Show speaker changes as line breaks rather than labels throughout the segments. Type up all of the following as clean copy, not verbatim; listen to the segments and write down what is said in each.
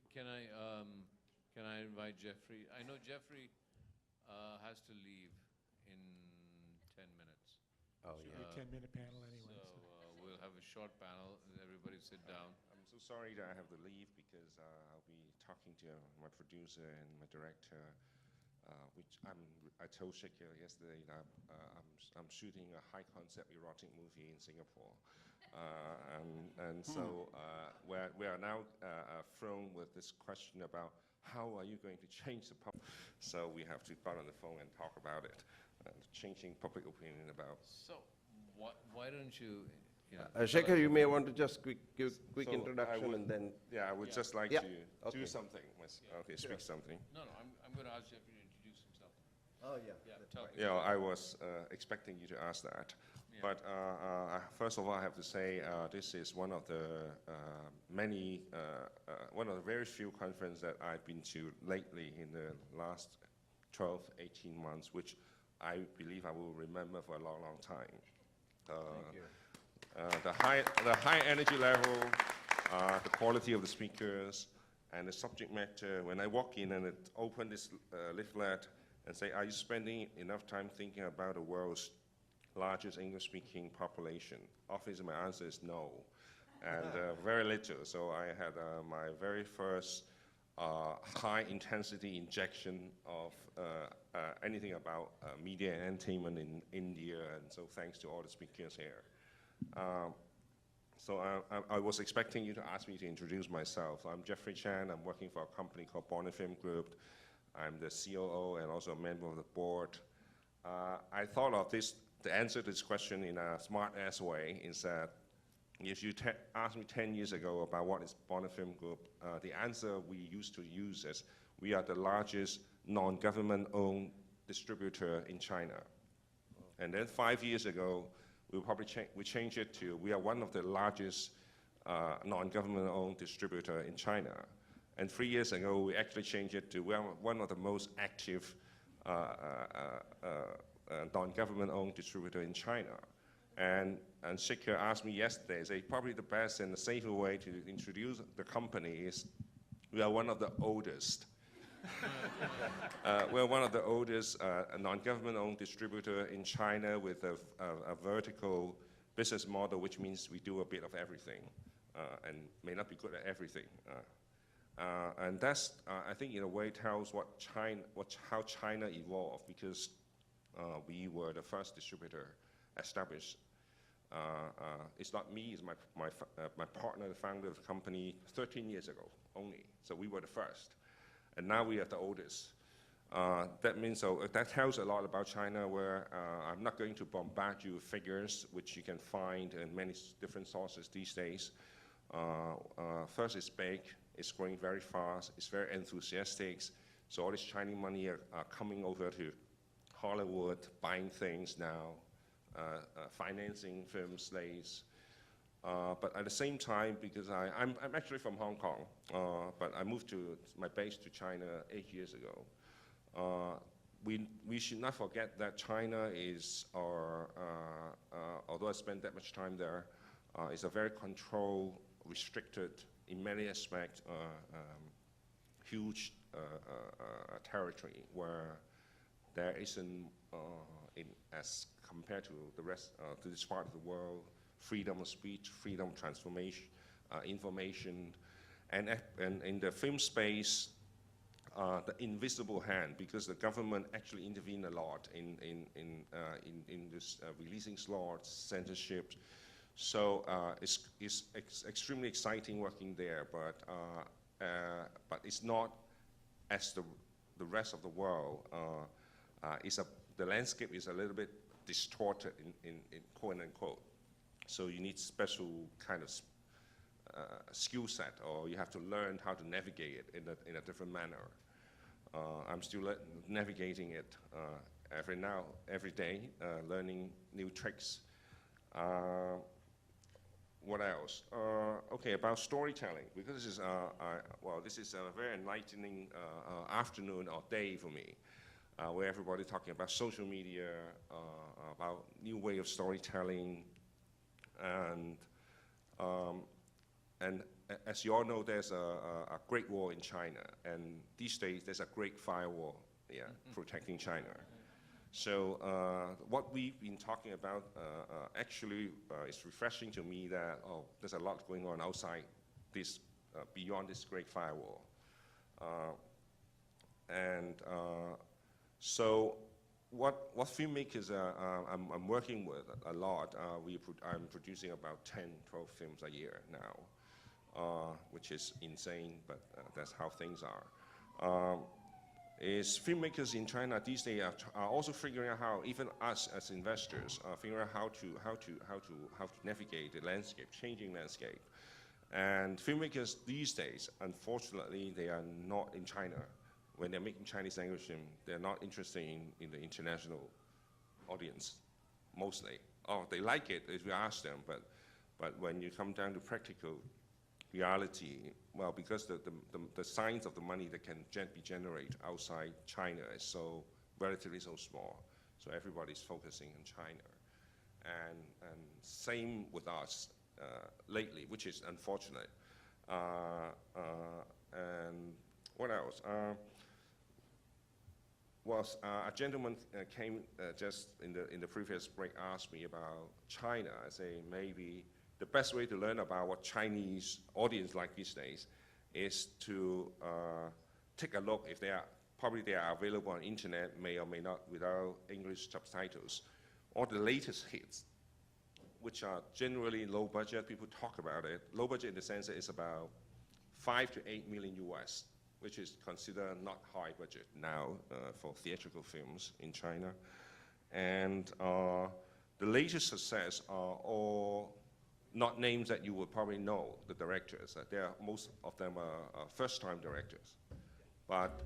Can I invite Jeffrey? I know Jeffrey has to leave in 10 minutes.
Oh,
Should
yeah.
be a 10-minute panel anyway.
So we'll have a short panel. Everybody sit down.
I'm so sorry that I have to leave because I'll be talking to my producer and my director, which I told Shekhar yesterday that I'm shooting a high-concept erotic movie in Singapore. So we are now thrown with this question about how are you going to change the public? So we have to get on the phone and talk about it, changing public opinion about.
So why don't you?
Shekhar, you may want to just give quick
So
introduction and then.
Yeah, I would just like
Yeah,
to do
okay.
something. Okay, speak something.
No, I'm going to ask Jeffrey to introduce himself.
Oh, yeah.
Yeah, tell me.
Yeah, I was expecting you to ask that.
Yeah.
But first of all, I have to say this is one of the one of the very few conferences that I've been to lately in the last 12, 18 months, which I believe I will remember for a long, long time.
Thank you.
The high energy level, the quality of the speakers, and the subject matter. When I walk in and open this leaflet and say, are you spending enough time thinking about the world's largest English-speaking population? Obviously, my answer is no, and very little. So I had my very first high-intensity injection of anything about media and entertainment in India, and so thanks to all the speakers here. So I was expecting you to ask me to introduce myself. I'm Jeffrey Chan. I'm working for a company called Ballroom Group. I'm the COO and also a member of the board. I thought of the answer to this question in a smart-ass way is that if you asked me 10 years ago about what is Ballroom Group, the answer we used to use is we are the largest non-government-owned distributor in China. And then 5 years ago, we changed it to we are one of the largest non-government-owned distributor in China. And 3 years ago, we actually changed it to we are one of the most active non-government-owned distributor in China. And Shekhar asked me yesterday, say probably the best and the safer way to introduce the company is we are one of the oldest. We're one of the oldest non-government-owned distributor in China with a vertical business model, which means we do a bit of everything and may not be good at everything. And that's, I think, in a way tells how China evolved, because we were the first distributor established. It's not me, it's my partner, the founder of the company, 13 years ago only. So we were the first. And now we are the oldest. That means, that tells a lot about China, where I'm not going to bombard you with figures, which you can find in many different sources these days. First, it's big, it's growing very fast, it's very enthusiastic. So all this Chinese money are coming over to Hollywood, buying things now, financing film slates. But at the same time, because I'm actually from Hong Kong, but I moved to my base to China 8 years ago. We should not forget that China is although I spent that much time there, is a very controlled, restricted, in many aspects, huge territory where there isn't, as compared to the rest, to this part of the world, freedom of speech, freedom of transformation, information, and in the film space, the invisible hand, because the government actually intervened a lot in this releasing slots, censorship. So it's extremely exciting working there, but it's not as the rest of the world. The landscape is a little bit distorted in quote unquote. So you need special kind of skill set, or you have to learn how to navigate it in a different manner. I'm still navigating it every day, learning new tricks. What else? Okay, about storytelling, because this is this is a very enlightening afternoon or day for me, where everybody talking about social media, about new way of storytelling, and as you all know, there's a Great Wall in China, and these days there's a Great Firewall, protecting China. So what we've been talking about actually is refreshing to me that, there's a lot going on outside this, beyond this Great Firewall. So what filmmakers I'm working with a lot, I'm producing about 10, 12 films a year now, which is insane, but that's how things are. Is filmmakers in China these days are also figuring out how, even us as investors, figuring out how to navigate the landscape, changing landscape. And filmmakers these days, unfortunately, they are not in China. When they're making Chinese language film, they're not interested in the international audience, mostly. They like it if you ask them, but when you come down to practical reality, well, because the size of the money that can be generated outside China is so relatively so small, so everybody's focusing on China. And same with us lately, which is unfortunate. And what else? A gentleman came just in the previous break, asked me about China. I say maybe the best way to learn about what Chinese audience like these days is to take a look if they are available on internet, may or may not, without English subtitles, or the latest hits, which are generally low budget. People talk about it. Low budget in the sense that it's about 5 to 8 million US, which is considered not high budget now for theatrical films in China. And the latest success are all not names that you would probably know, the directors. Most of them are first-time directors. But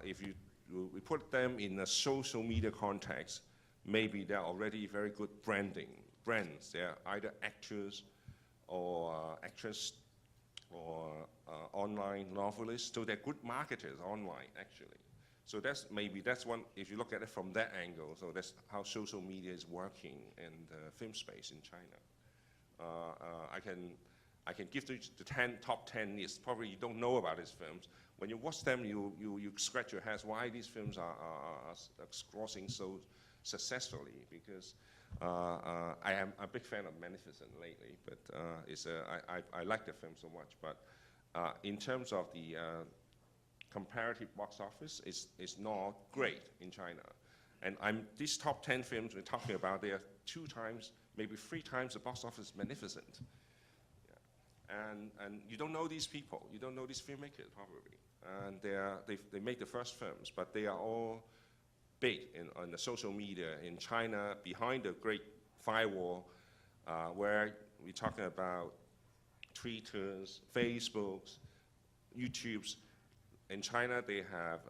if we put them in a social media context, maybe they're already very good brands. They're either actors or actress or online novelists, so they're good marketers online, actually. So that's one, if you look at it from that angle, so that's how social media is working in the film space in China. I can give you the top 10 list. Probably you don't know about these films. When you watch them, you scratch your heads why these films are crossing so successfully, because I am a big fan of Magnificent lately, but I like the film so much. But in terms of the comparative box office, it's not great in China. And these top 10 films we're talking about, they are 2 times, maybe 3 times the box office Magnificent. Yeah. And you don't know these people, you don't know these filmmakers probably. And they make the first films, but they are all big on the social media in China, behind the Great Firewall, where we're talking about Twitters, Facebooks, YouTubes. In China, they have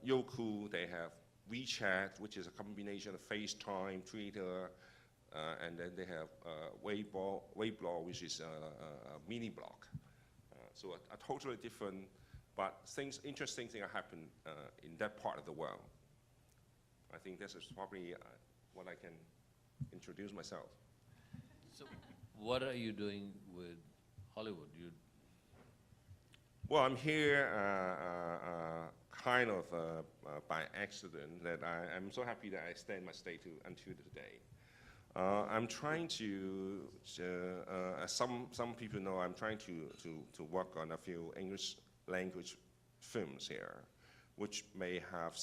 Youku, they have WeChat, which is a combination of FaceTime, Twitter, and then they have Webunar+, which is a mini blog. So a totally different, but interesting things happen in that part of the world. I think this is probably what I can introduce myself.
So what are you doing with Hollywood?
Well, I'm here kind of by accident. That I'm so happy that I extend my stay until today. I'm trying to, as some people know, I'm trying to work on a few English language films here, which may have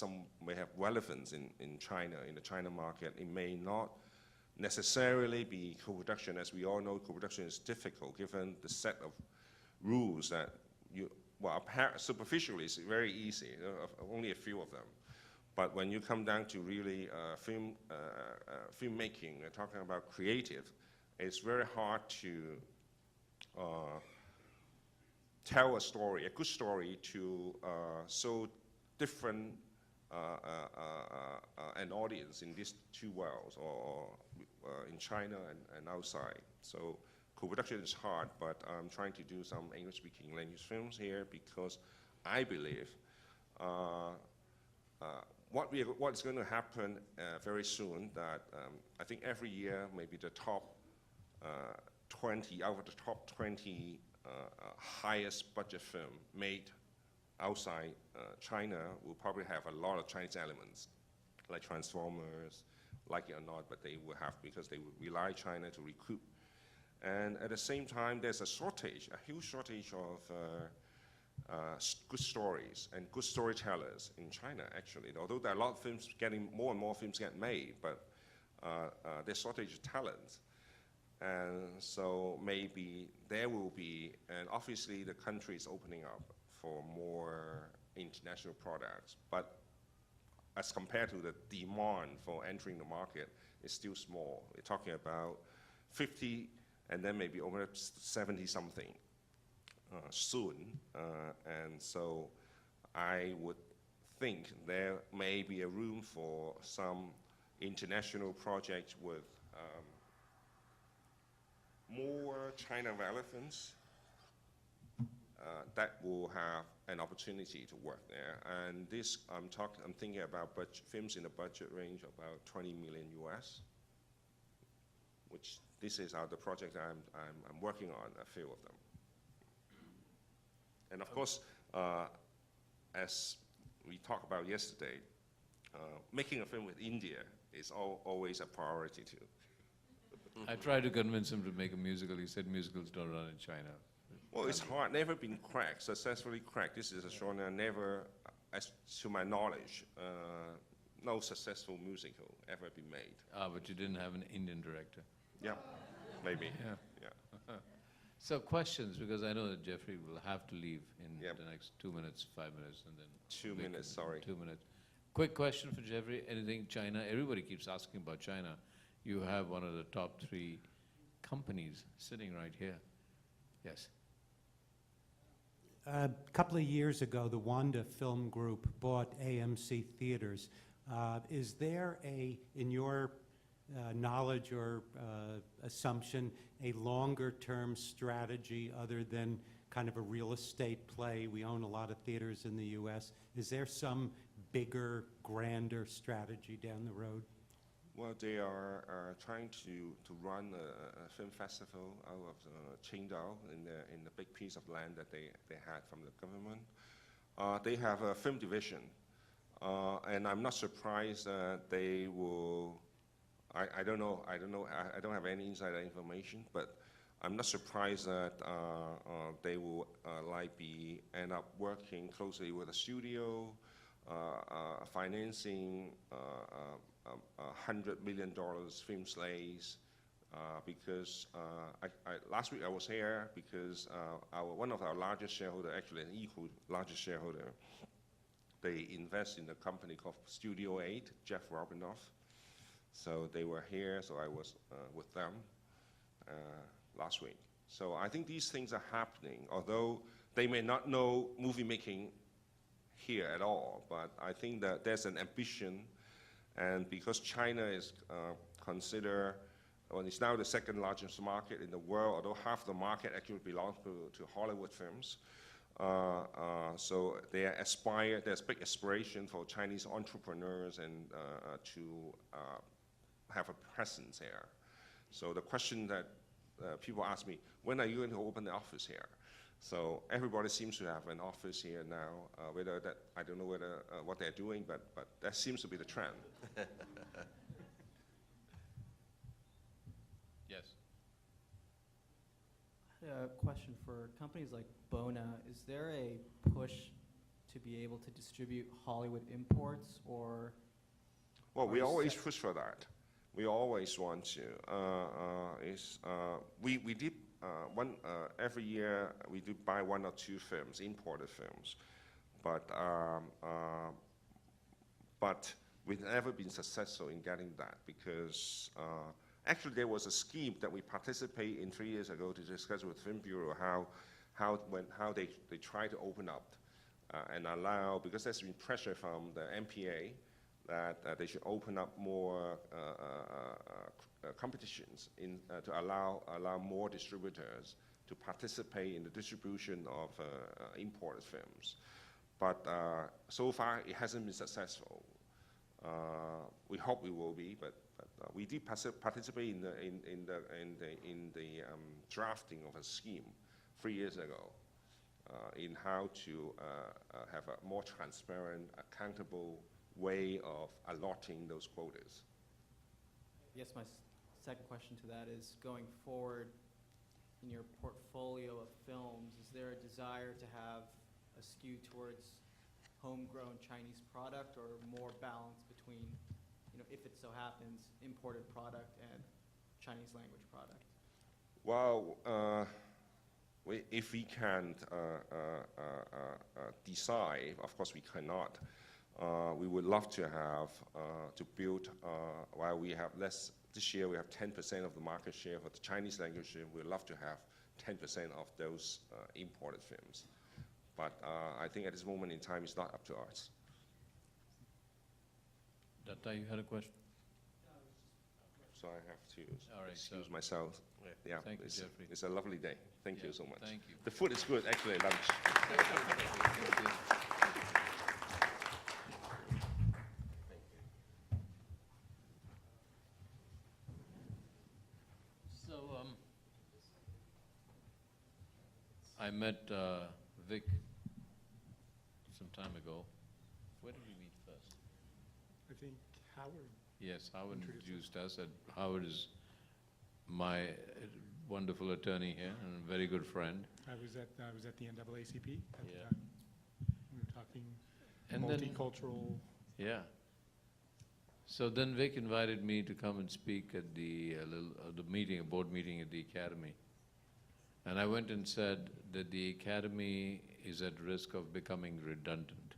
relevance in China, in the China market. It may not necessarily be co-production. As we all know, co-production is difficult given the set of rules that superficially it's very easy, only a few of them. But when you come down to really filmmaking, talking about creative, it's very hard to tell a story, a good story, to so different an audience in these 2 worlds, or in China and outside. So co-production is hard, but I'm trying to do some English-speaking language films here because I believe what's going to happen very soon, that I think every year maybe the top 20, out of the top 20 highest budget film made outside China will probably have a lot of Chinese elements, like Transformers, like it or not, but they will have, because they will rely China to recruit. And at the same time, there's a shortage, a huge shortage of good stories and good storytellers in China, actually. Although there are a lot of films more and more films get made, but there's shortage of talent. And so maybe there will be, and obviously the country is opening up for more international products, but as compared to the demand for entering the market, it's still small. We're talking about 50 and then maybe over 70 something soon. And so I would think there may be a room for some international projects with more China relevance that will have an opportunity to work there. And this, I'm thinking about films in the budget range of about 20 million US, which this is the project I'm working on, a few of them. And of course, as we talked about yesterday, making a film with India is always a priority too.
I tried to convince him to make a musical. He said musicals don't run in China.
Well, it's hard, never been successfully cracked. This is a genre never, as to my knowledge, no successful musical ever been made.
But you didn't have an Indian director.
Yeah, maybe.
Yeah. So questions, because I know that Jeffrey will have to leave in the next 2 minutes, 5 minutes, and then
2 minutes, sorry.
2 minutes. Quick question for Jeffrey. Anything China? Everybody keeps asking about China. You have one of the top 3 companies sitting right here. Yes.
A couple of years ago, the Wanda Film Group bought AMC Theaters. Is there in your knowledge or assumption, a longer-term strategy other than kind of a real estate play? We own a lot of theaters in the U.S. Is there some bigger, grander strategy down the road?
Well, they are trying to run a film festival out of Qingdao in the big piece of land that they had from the government. They have a film division, and I'm not surprised that they will. I don't know. I don't have any insider information, but I'm not surprised that they will end up working closely with a studio, financing $100 million film slates, because last week I was here because one of our largest shareholder, actually an equal largest shareholder, they invest in a company called Studio 8, Jeff Robinoff. So they were here, so I was with them last week. So I think these things are happening, although they may not know movie making here at all, but I think that there's an ambition, and because China is considered, well, it's now the second largest market in the world, although half the market actually belongs to Hollywood films. So they aspire, there's big aspiration for Chinese entrepreneurs and to have a presence here. So the question that people ask me, when are you going to open the office here? So everybody seems to have an office here now. Whether that, I don't know whether what they're doing, but that seems to be the trend.
Yes.
I had a question for companies like Bona. Is there a push to be able to distribute Hollywood imports, or?
Well, we always push for that. We always want to. We did every year we do buy 1 or 2 films, imported films, but we've never been successful in getting that because actually there was a scheme that we participated in 3 years ago to discuss with Film Bureau how they try to open up and allow, because there's been pressure from the MPA that they should open up more competitions to allow more distributors to participate in the distribution of imported films. But so far it hasn't been successful. We hope we will be, but we did participate in the drafting of a scheme 3 years ago in how to have a more transparent, accountable way of allotting those quotas.
Yes, my second question to that is, going forward in your portfolio of films, is there a desire to have a skew towards homegrown Chinese product, or more balance between, if it so happens, imported product and Chinese language product?
Well, if we can decide, of course we cannot. We would love to have, to build, while we have less, this year we have 10% of the market share for the Chinese language film, we'd love to have 10% of those imported films. But I think at this moment in time, it's not up to us.
Datta, you had a question?
So I have to
All right,
excuse
so-
myself. Yeah,
Thank you,
it's,
Jeffrey.
it's a lovely day. Thank you so much.
Thank you.
The food is good, actually, lunch.
Thank you. So, I met Vic some time ago. Where did we meet first?
I think Howard.
Yes, Howard
Introduced
introduced us, and Howard is my wonderful attorney here and a very good friend.
I was at the NAACP at the
Yeah.
time. We were talking
And then-
multicultural.
Yeah. So then Vic invited me to come and speak at the meeting, a board meeting at the Academy. And I went and said that the Academy is at risk of becoming redundant,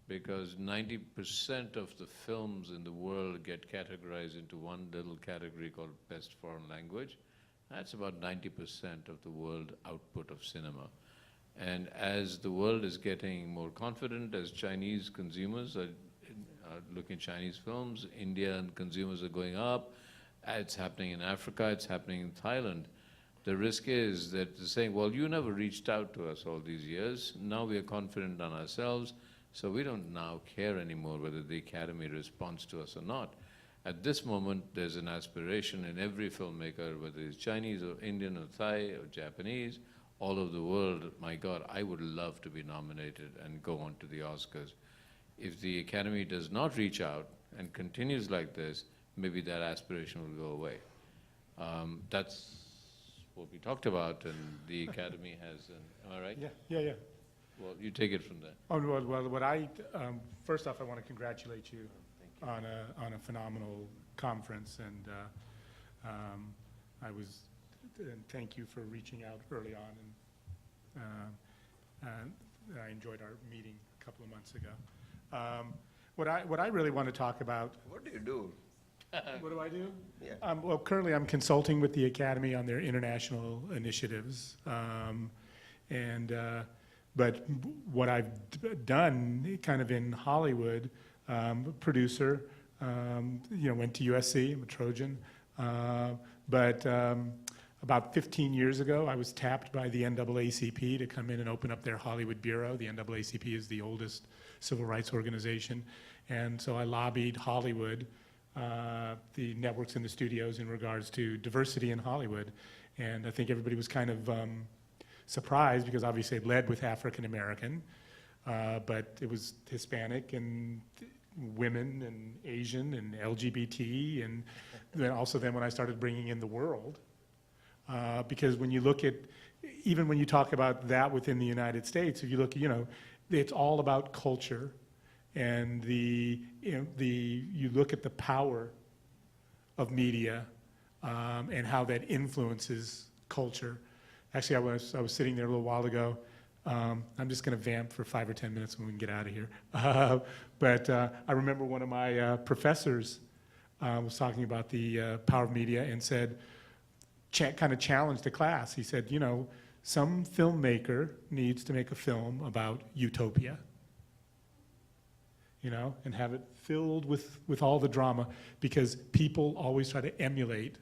because 90% of the films in the world get categorized into one little category called Best Foreign Language. That's about 90% of the world output of cinema. And as the world is getting more confident, as Chinese consumers are looking at Chinese films, Indian consumers are going up, it's happening in Africa, it's happening in Thailand. The risk is that they're saying, well, you never reached out to us all these years, now we are confident on ourselves, so we don't now care anymore whether the Academy responds to us or not. At this moment, there's an aspiration in every filmmaker, whether it's Chinese or Indian or Thai or Japanese, all over the world, my God, I would love to be nominated and go on to the Oscars. If the Academy does not reach out and continues like this, maybe that aspiration will go away. That's what we talked about, and the Academy has, am I right?
Yeah.
Well, you take it from there.
Oh, well, first off, I want to congratulate you on a phenomenal conference, and and thank you for reaching out early on, and I enjoyed our meeting a couple of months ago. What I really want to talk about.
What do you do?
What do I do?
Yeah.
Well, currently I'm consulting with the Academy on their international initiatives. But what I've done kind of in Hollywood, producer, went to USC, I'm a Trojan. But about 15 years ago, I was tapped by the NAACP to come in and open up their Hollywood bureau. The NAACP is the oldest civil rights organization. And so I lobbied Hollywood, the networks and the studios, in regards to diversity in Hollywood. And I think everybody was kind of surprised, because obviously it led with African American, but it was Hispanic and women and Asian and LGBT, and then also when I started bringing in the world, because when you look at, even when you talk about that within the United States, if you look, it's all about culture, and you look at the power of media and how that influences culture. Actually, I was sitting there a little while ago. I'm just going to vamp for 5 or 10 minutes when we can get out of here. But I remember one of my professors was talking about the power of media and said, kind of challenged the class. He said, some filmmaker needs to make a film about utopia, and have it filled with all the drama, because people always try to emulate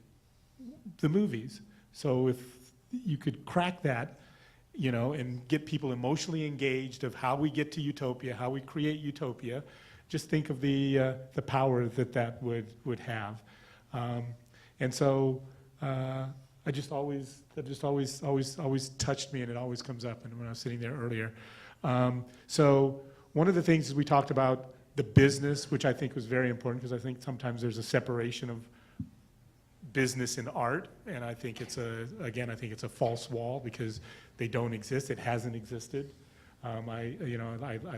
the movies. So if you could crack that, and get people emotionally engaged of how we get to utopia, how we create utopia, just think of the power that would have. And so that just always touched me, and it always comes up, and when I was sitting there earlier. So one of the things is we talked about the business, which I think was very important, because I think sometimes there's a separation of business and art, and I think it's a false wall, because they don't exist. It hasn't existed. I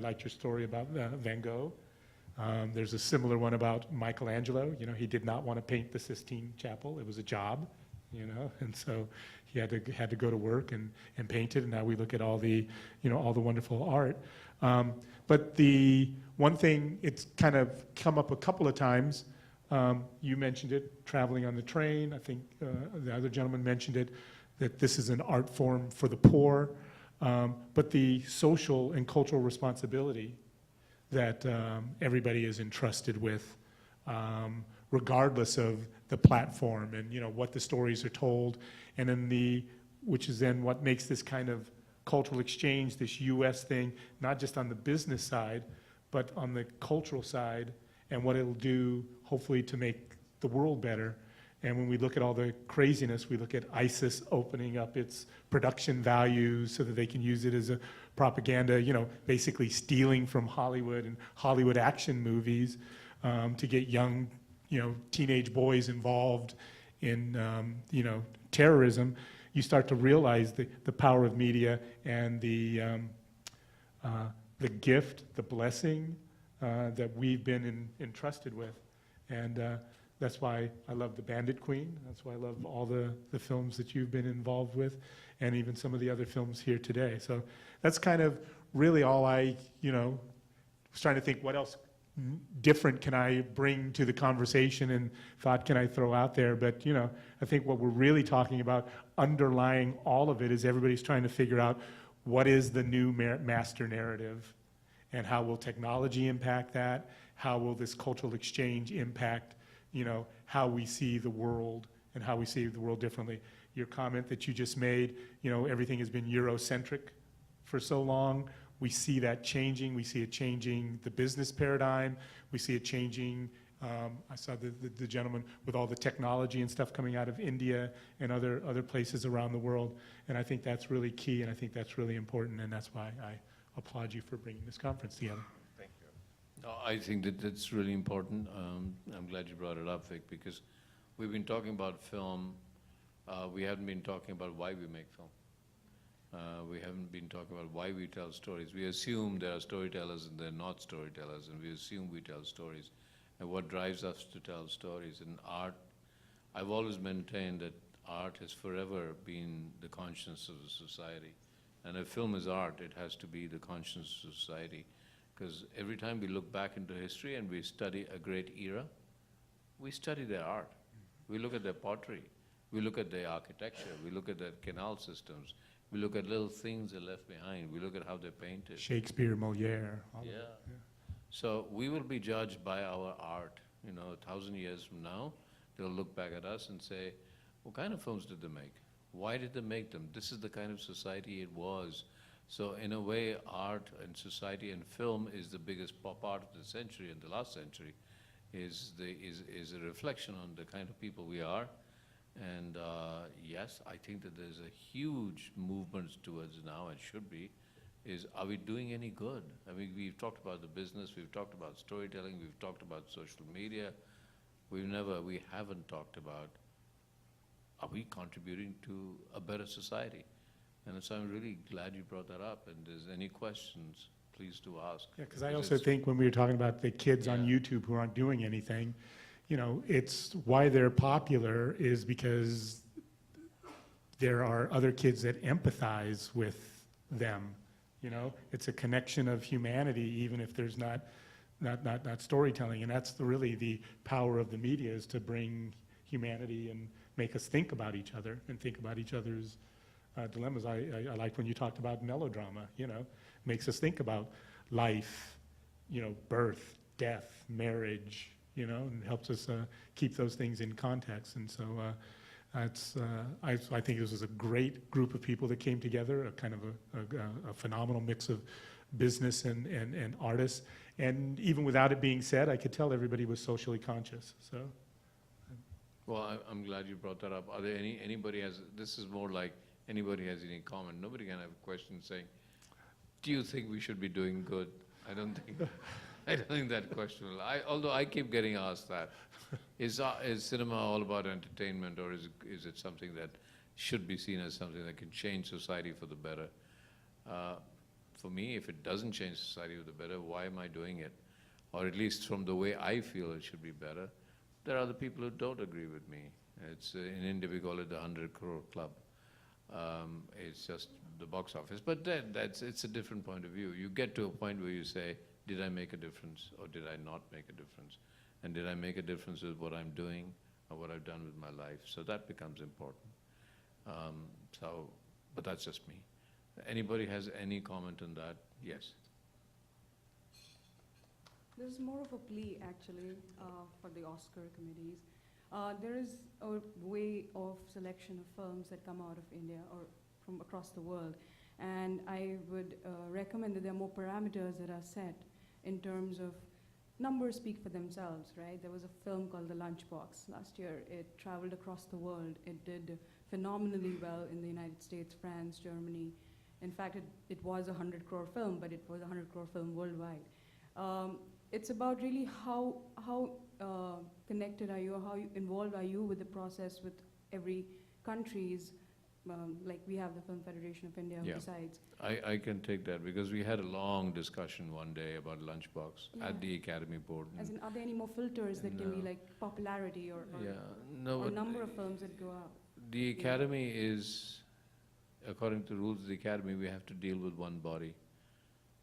liked your story about Van Gogh. There's a similar one about Michelangelo. You know, he did not want to paint the Sistine Chapel. It was a job, you know, and so he had to go to work and paint it. And now we look at all the wonderful art. But the one thing, it's kind of come up a couple of times. You mentioned it, traveling on the train. I think the other gentleman mentioned it, that this is an art form for the poor. But the social and cultural responsibility that everybody is entrusted with, regardless of the platform and, you know, what the stories are told, and then which is then what makes this kind of cultural exchange, this US thing, not just on the business side, but on the cultural side, and what it'll do, hopefully, to make the world better. And when we look at all the craziness, we look at ISIS opening up its production values so that they can use it as a propaganda, you know, basically stealing from Hollywood and Hollywood action movies to get young, you know, teenage boys involved in, you know, terrorism. You start to realize the power of media and the gift, the blessing that we've been entrusted with. And that's why I love The Bandit Queen. That's why I love all the films that you've been involved with, and even some of the other films here today. So that's kind of really all I, you know, was trying to think what else different can I bring to the conversation and thought can I throw out there. But, you know, I think what we're really talking about underlying all of it is everybody's trying to figure out what is the new master narrative, and how will technology impact that? How will this cultural exchange impact, you know, how we see the world and how we see the world differently? Your comment that you just made, you know, everything has been Eurocentric for so long. We see that changing. We see it changing the business paradigm. We see it changing. I saw the gentleman with all the technology and stuff coming out of India and other places around the world. And I think that's really key, and I think that's really important, and that's why I applaud you for bringing this conference together.
Thank you.
No, I think that that's really important. I'm glad you brought it up, Vic, because we've been talking about film. We haven't been talking about why we make film. We haven't been talking about why we tell stories. We assume there are storytellers and they're not storytellers, and we assume we tell stories. And what drives us to tell stories? And art, I've always maintained that art has forever been the conscience of the society. And if film is art, it has to be the conscience of society. Because every time we look back into history and we study a great era, we study their art. We look at their pottery. We look at their architecture. We look at their canal systems. We look at little things they left behind. We look at how they painted.
Shakespeare, Moliere. All of
Yeah.
it, yeah.
So we will be judged by our art. You know, 1,000 years from now, they'll look back at us and say, what kind of films did they make? Why did they make them? This is the kind of society it was. So in a way, art and society and film is the biggest part of the century, and the last century is a reflection on the kind of people we are. And yes, I think that there's a huge movement towards now, and should be, is are we doing any good? I mean, we've talked about the business, we've talked about storytelling, we've talked about social media. We haven't talked about, are we contributing to a better society? And so I'm really glad you brought that up, and if there's any questions, please do ask.
Yeah, because I also think when we were talking about the kids on
Yeah.
YouTube who aren't doing anything, you know, it's why they're popular is because there are other kids that empathize with them. You know, it's a connection of humanity, even if there's not storytelling. And that's really the power of the media, is to bring humanity and make us think about each other and think about each other's dilemmas. I liked when you talked about melodrama, you know, makes us think about life, you know, birth, death, marriage, you know, and helps us keep those things in context. And so I think this was a great group of people that came together, a kind of a phenomenal mix of business and artists. And even without it being said, I could tell everybody was socially conscious. So
Well, I'm glad you brought that up. Are there anybody has, this is more like anybody has any comment. Nobody can have a question saying, do you think we should be doing good? I don't think that question will, although I keep getting asked that. Is cinema all about entertainment, or is it something that should be seen as something that can change society for the better? For me, if it doesn't change society for the better, why am I doing it? Or at least from the way I feel it should be better. There are other people who don't agree with me. It's in India we call it the 100 crore club. It's just the box office. But then it's a different point of view. You get to a point where you say, did I make a difference or did I not make a difference? And did I make a difference with what I'm doing or what I've done with my life? So that becomes important. But that's just me. Anybody has any comment on that? Yes.
This is more of a plea, actually, for the Oscar committees. There is a way of selection of films that come out of India or from across the world. And I would recommend that there are more parameters that are set in terms of numbers speak for themselves, right? There was a film called The Lunchbox last year. It traveled across the world. It did phenomenally well in the United States, France, Germany. In fact, it was a 100 crore film, but it was a 100 crore film worldwide. It's about really how connected are you, or how involved are you with the process with every country's, like we have the Film Federation of India who decides.
I can take that because we had a long discussion one day about Lunchbox at the Academy Board.
As in, are there any more filters that can be like popularity or number of films that go out?
The Academy is, according to the rules of the Academy, we have to deal with one body.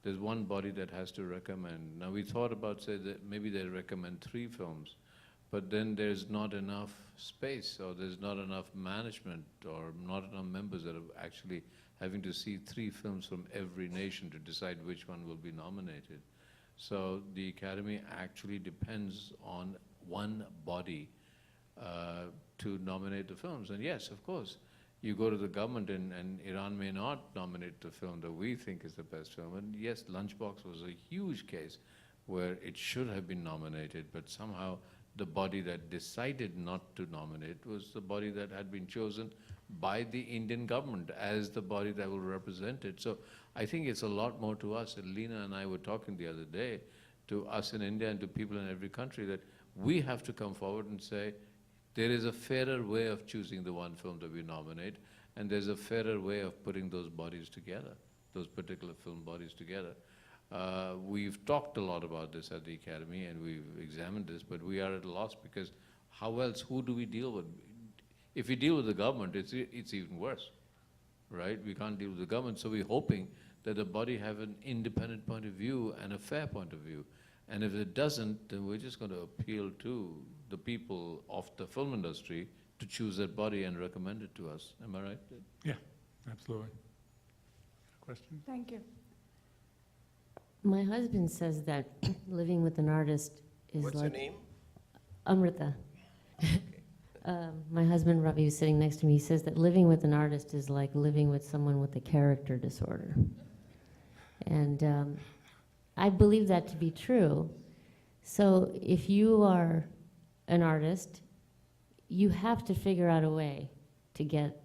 There's one body that has to recommend. Now we thought about, say, that maybe they recommend 3 films, but then there's not enough space, or there's not enough management, or not enough members that are actually having to see 3 films from every nation to decide which one will be nominated. So the Academy actually depends on one body to nominate the films. And yes, of course, you go to the government and Iran may not nominate the film that we think is the best film. And yes, Lunchbox was a huge case where it should have been nominated, but somehow the body that decided not to nominate was the body that had been chosen by the Indian government as the body that will represent it. So I think it's a lot more to us. And Lena and I were talking the other day to us in India and to people in every country that we have to come forward and say, there is a fairer way of choosing the one film that we nominate, and there's a fairer way of putting those bodies together, those particular film bodies together. We've talked a lot about this at the Academy, and we've examined this, but we are at a loss because how else, who do we deal with? If we deal with the government, it's even worse, right? We can't deal with the government, so we're hoping that the body have an independent point of view and a fair point of view. And if it doesn't, then we're just going to appeal to the people of the film industry to choose that body and recommend it to us. Am I right?
Yeah, absolutely. Question?
Thank you.
My husband says that living with an artist is
What's
like...
your name?
Amrita. My husband, Ravi, who's sitting next to me, he says that living with an artist is like living with someone with a character disorder. And I believe that to be true. So if you are an artist, you have to figure out a way to get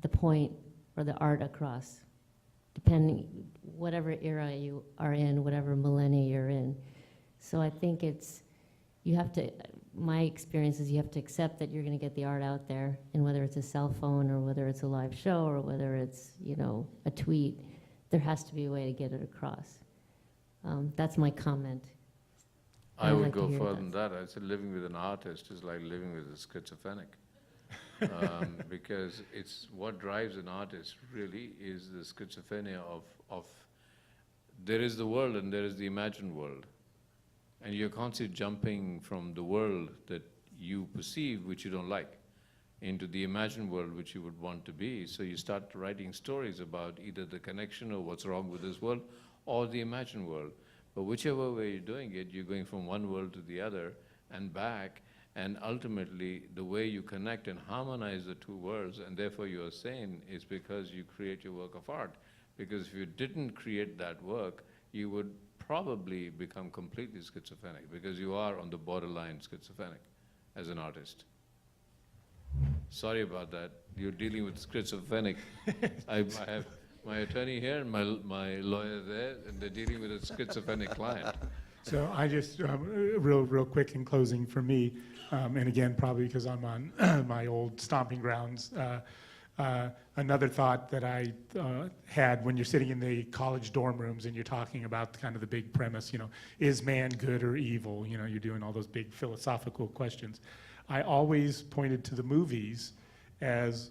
the point or the art across, depending whatever era you are in, whatever millennia you're in. So I think you have to, my experience is you have to accept that you're going to get the art out there, and whether it's a cell phone or whether it's a live show or whether it's, a tweet, there has to be a way to get it across. That's my comment.
I
I'd
would
like to
go
hear
further
that.
than that. I said living with an artist is like living with a schizophrenic. Because it's what drives an artist really is the schizophrenia of there is the world and there is the imagined world. And you're constantly jumping from the world that you perceive, which you don't like, into the imagined world which you would want to be. So you start writing stories about either the connection or what's wrong with this world or the imagined world. But whichever way you're doing it, you're going from one world to the other and back, and ultimately the way you connect and harmonize the two worlds, and therefore you are sane, is because you create your work of art. Because if you didn't create that work, you would probably become completely schizophrenic, because you are on the borderline schizophrenic as an artist. Sorry about that. You're dealing with schizophrenic. I have my attorney here and my lawyer there, and they're dealing with a schizophrenic client.
So I just, real quick in closing for me, and again, probably because I'm on my old stomping grounds, another thought that I had when you're sitting in the college dorm rooms and you're talking about kind of the big premise, is man good or evil? You're doing all those big philosophical questions. I always pointed to the movies as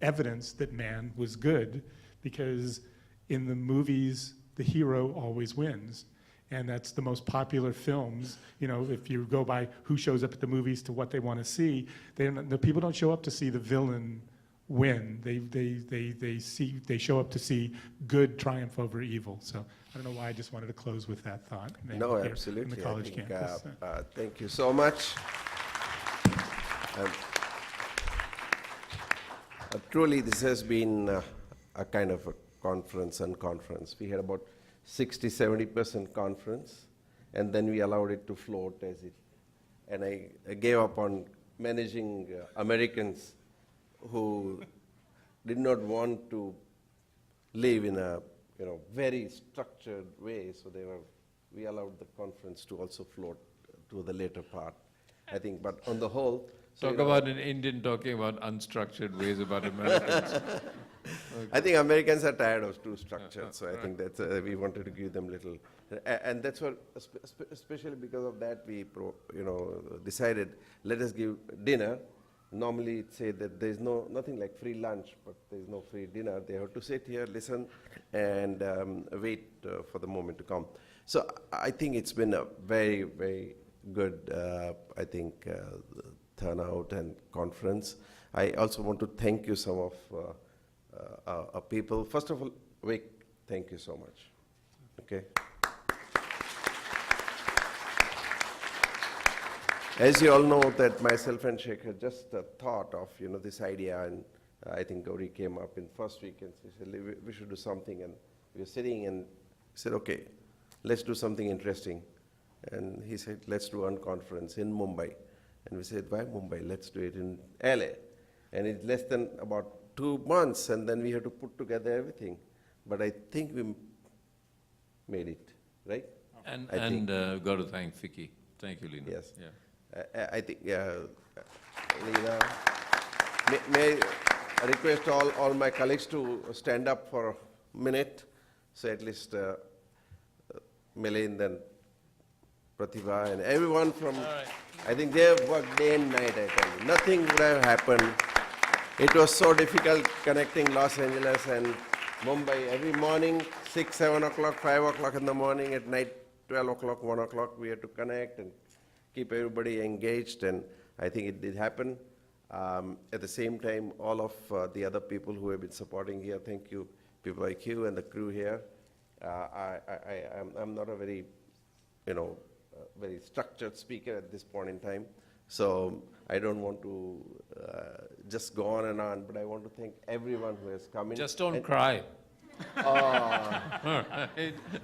evidence that man was good, because in the movies, the hero always wins. And that's the most popular films. If you go by who shows up at the movies to what they want to see, the people don't show up to see the villain win. They show up to see good triumph over evil. So I don't know why, I just wanted to close with that thought.
No,
here
absolutely.
In the college
I think,
campus.
thank you so much. Truly, this has been a kind of a conference. We had about 60-70% conference, and then we allowed it to float as it. And I gave up on managing Americans who did not want to live in a very structured way. So we allowed the conference to also float to the later part, I think. But on the whole,
Talk about an Indian talking about unstructured ways about Americans.
I think Americans are tired of too structured, so I think that's we wanted to give them little, and that's what, especially because of that, we decided let us give dinner. Normally, it say that there's nothing like free lunch, but there's no free dinner. They have to sit here, listen, and wait for the moment to come. So I think it's been a very, very good, turnout and conference. I also want to thank you, some of people. First of all, Vic, thank you so much. Okay. As you all know, that myself and Shekhar just thought of this idea, and I think Gauri came up in first week and said we should do something, and we were sitting and said, okay, let's do something interesting. And he said, let's do one conference in Mumbai. And we said, why Mumbai? Let's do it in LA. And it's less than about 2 months, and then we had to put together everything. But I think we made it, right?
And got to thank FICCI. Thank you, Lena.
Yes.
Yeah.
I think, Lena, may I request all my colleagues to stand up for a minute, so at least Melaine, then Pratibha, and everyone from, I think they have worked day and night, I tell you. Nothing would have happened. It was so difficult connecting Los Angeles and Mumbai. Every morning, 6, 7 o'clock, 5 o'clock in the morning, at night, 12 o'clock, 1 o'clock, we had to connect and keep everybody engaged, and I think it did happen. At the same time, all of the other people who have been supporting here, thank you, people like you and the crew here. I'm not a very, very structured speaker at this point in time, so I don't want to just go on and on, but I want to thank everyone who has come in.
Just don't cry.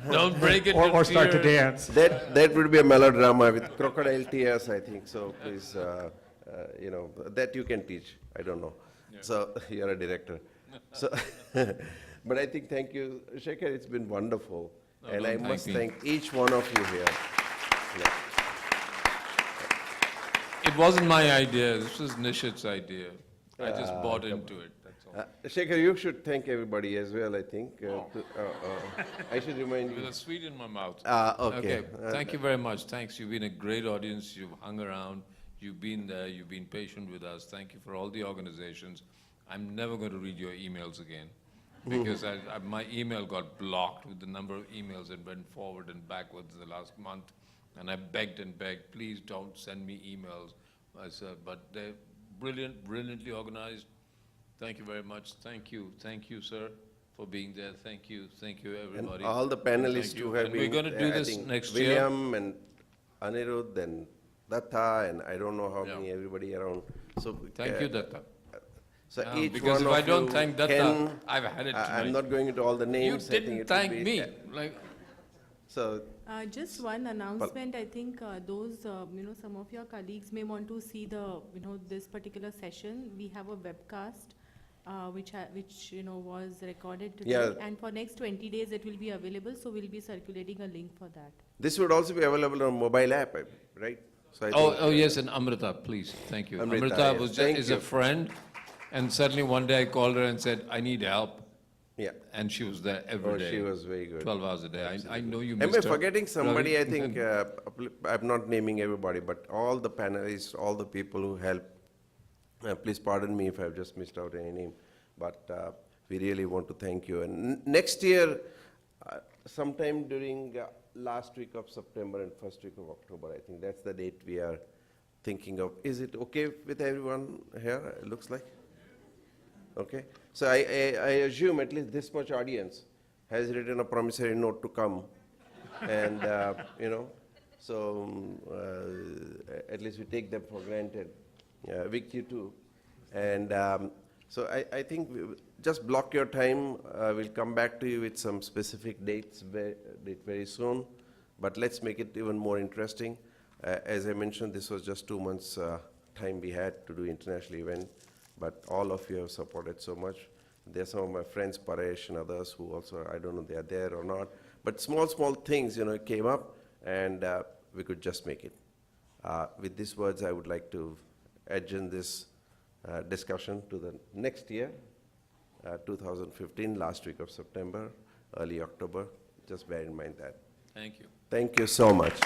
Don't break it
Or start to dance.
That would be a melodrama with crocodile tears, I think. So please, that you can teach. I don't know. Yeah. So you're a director. So, but I think, thank you, Shekhar. It's been wonderful, and I must thank each one of you here. Yeah.
It wasn't my idea. This was Nishith's idea. I just bought into it.
Shekhar, you should thank everybody as well, I think. I should remind you.
With a sweet in my mouth.
Okay.
Thank you very much. Thanks. You've been a great audience. You've hung around. You've been there. You've been patient with us. Thank you for all the organizations. I'm never going to read your emails again, because my email got blocked with the number of emails that went forward and backwards the last month. And I begged and begged, please don't send me emails. I said, but they're brilliantly organized. Thank you very much. Thank you, sir, for being there. Thank you, everybody.
And all the panelists who have been.
We're going to do this next year.
William and Anirudh and Datta and I don't know how many, everybody around. So
thank you, Datta.
So each
because
one
if I
of
don't
you
thank Datta,
can,
I've had it tonight.
I'm not going into all the names.
You didn't thank me.
So,
Just one announcement, I think those, some of your colleagues may want to see the, this particular session. We have a webcast which was recorded today.
Yeah.
And for next 20 days, it will be available, so we'll be circulating a link for that.
this would also be available on mobile app, right? So I
Oh,
think,
oh, yes, and Amrita, please, thank you.
Amrita,
Amrita
yes,
was
thank
is a
you.
friend, and suddenly one day I called her and said, I need help,
Yeah.
and she was there every
Oh,
day.
she was very good.
12 hours a day. I know you
Am I
missed her.
forgetting somebody?
Ravi?
I think, I'm not naming everybody, but all the panelists, all the people who helped, please pardon me if I've just missed out any name, but we really want to thank you. And next year, sometime during last week of September and first week of October, I think that's the date we are thinking of. Is it okay with everyone here, it looks like? Okay, so I assume at least this much audience has written a promissory note to come, and so at least we take them for granted. Vic, you too, and so I think just block your time. We'll come back to you with some specific dates very soon, but let's make it even more interesting. As I mentioned, this was just 2 months time we had to do international event. But all of you have supported so much. There are some of my friends, Paresh and others, who also, I don't know they are there or not. But small things, came up, and we could just make it. With these words, I would like to adjourn this discussion to the next year, 2015, last week of September, early October. Just bear in mind that.
Thank you.
Thank you so much.